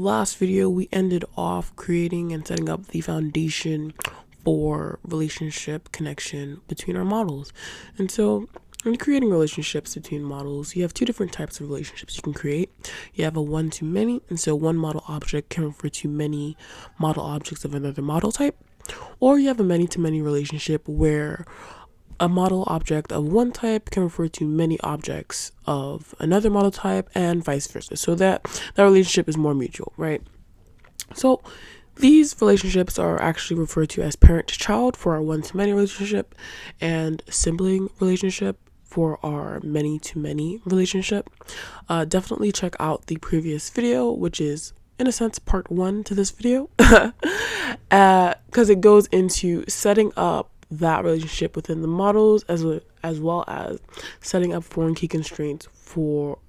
last video, we ended off creating and setting up the foundation for relationship connection between our models. And so when creating relationships between models, you have two different types of relationships you can create. You have a one-to-many, and so one model object can refer to many model objects of another model type. Or you have a many-to-many relationship where a model object of one type can refer to many objects of another model type and vice versa. So that relationship is more mutual, right? So these relationships are actually referred to as parent to child for our one-to-many relationship and sibling relationship for our many-to-many relationship. Definitely check out the previous video, which is in a sense part 1 to this video, because it goes into setting up that relationship within the models as well as setting up foreign key constraints for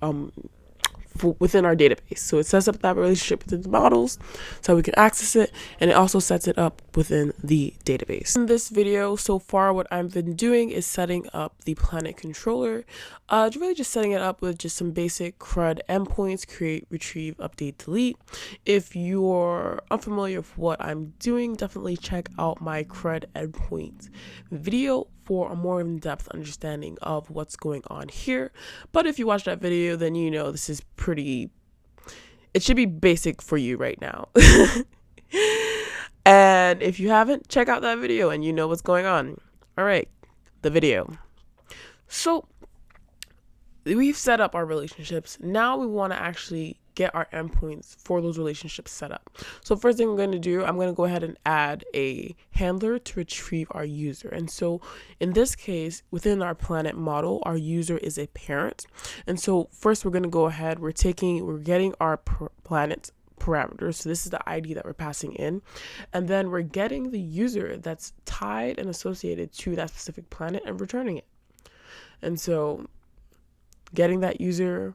within our database. So it sets up that relationship within the models so we can access it, and it also sets it up within the database. In this video so far, what I've been doing is setting up the Planet controller, really just setting it up with just some basic CRUD endpoints: create, retrieve, update, delete. If you're unfamiliar with what I'm doing, definitely check out my CRUD endpoints video for a more in-depth understanding of what's going on here. But if you watch that video, then you know this is it should be basic for you right now. And if you haven't, check out that video and you know what's going on. All right, the video. So we've set up our relationships. Now we want to actually get our endpoints for those relationships set up. So first thing I'm going to do, I'm going to go ahead and add a handler to retrieve our user. And so in this case, within our Planet model, our user is a parent. And so first we're going to go ahead, we're getting our Planet parameters. So this is the ID that we're passing in. And then we're getting the user that's tied and associated to that specific planet and returning it. And so getting that user,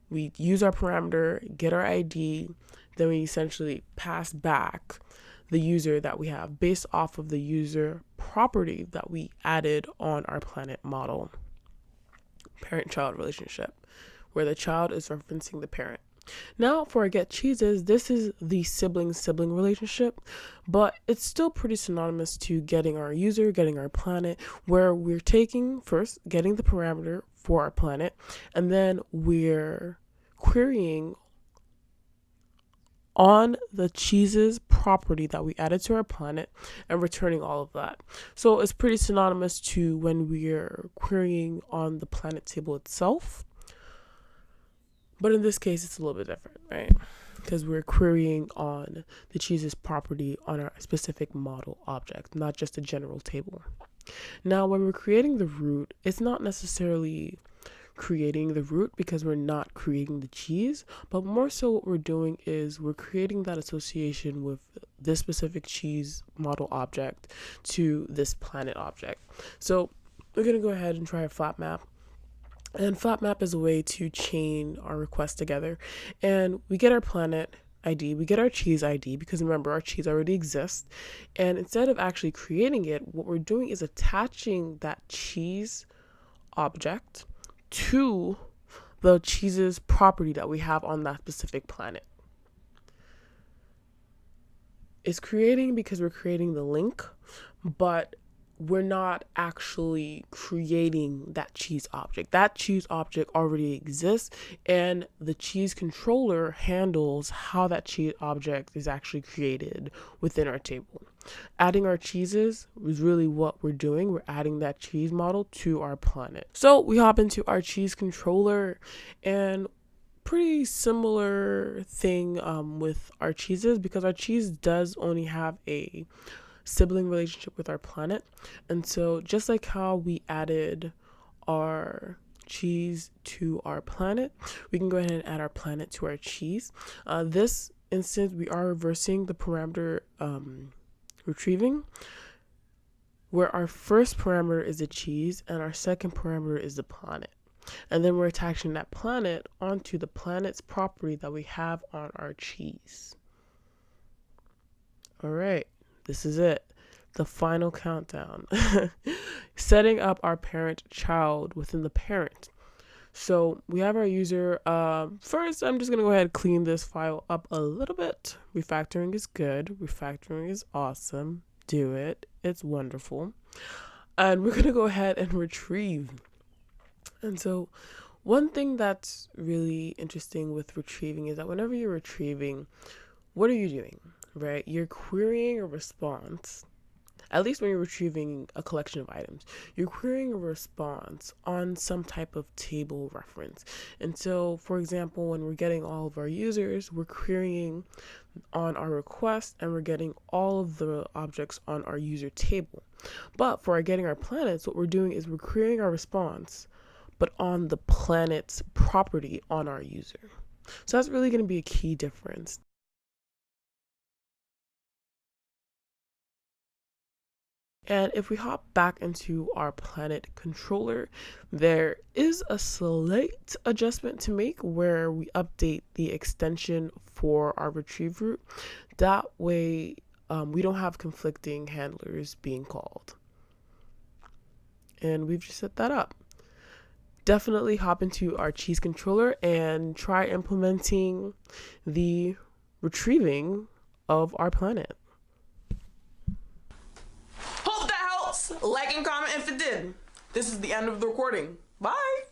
we use our parameter, get our ID, then we essentially pass back the user that we have based off of the user property that we added on our Planet model parent-child relationship, where the child is referencing the parent. Now for our get cheeses, this is the sibling-sibling relationship, but it's still pretty synonymous to getting our user, getting our planet, where we're getting the parameter for our planet, and then we're querying on the cheeses property that we added to our planet and returning all of that. So it's pretty synonymous to when we're querying on the planet table itself. But in this case, it's a little bit different, right? Because we're querying on the cheeses property on our specific model object, not just a general table. Now, when we're creating the root, it's not necessarily creating the root because we're not creating the cheese, but more so what we're doing is we're creating that association with this specific cheese model object to this planet object. So we're going to go ahead and try a flat map. And flat map is a way to chain our requests together. And we get our planet ID, we get our cheese ID, because remember, our cheese already exists. And instead of actually creating it, what we're doing is attaching that cheese object to the cheese's property that we have on that specific planet. It's creating because we're creating the link, but we're not actually creating that cheese object. That cheese object already exists, and the cheese controller handles how that cheese object is actually created within our table. Adding our cheeses is really what we're doing. We're adding that cheese model to our planet. So we hop into our cheese controller, and pretty similar thing with our cheeses, because our cheese does only have a sibling relationship with our planet. And so just like how we added our cheese to our planet, we can go ahead and add our planet to our cheese. This instance, we are reversing the parameter retrieving, where our first parameter is the cheese and our second parameter is the planet. And then we're attaching that planet onto the planet's property that we have on our cheese. All right. This is it, the final countdown. Setting up our parent-child within the parent. So we have our user. First, I'm just going to go ahead and clean this file up a little bit. Refactoring is good. Refactoring is awesome. Do it. It's wonderful. And we're going to go ahead and retrieve. And so one thing that's really interesting with retrieving is that whenever you're retrieving, what are you doing, right? You're querying a response. At least when you're retrieving a collection of items, you're querying a response on some type of table reference. And so, for example, when we're getting all of our users, we're querying on our request and we're getting all of the objects on our user table. But for getting our planets, what we're doing is we're querying our response, but on the planet's property on our user. So that's really going to be a key difference. And if we hop back into our planet controller, there is a slight adjustment to make where we update the extension for our retrieve route. That way, we don't have conflicting handlers being called. And we've just set that up. Definitely hop into our cheese controller and try implementing the retrieving of our planet. Hope that helps. Like and comment if it did. This is the end of the recording. Bye.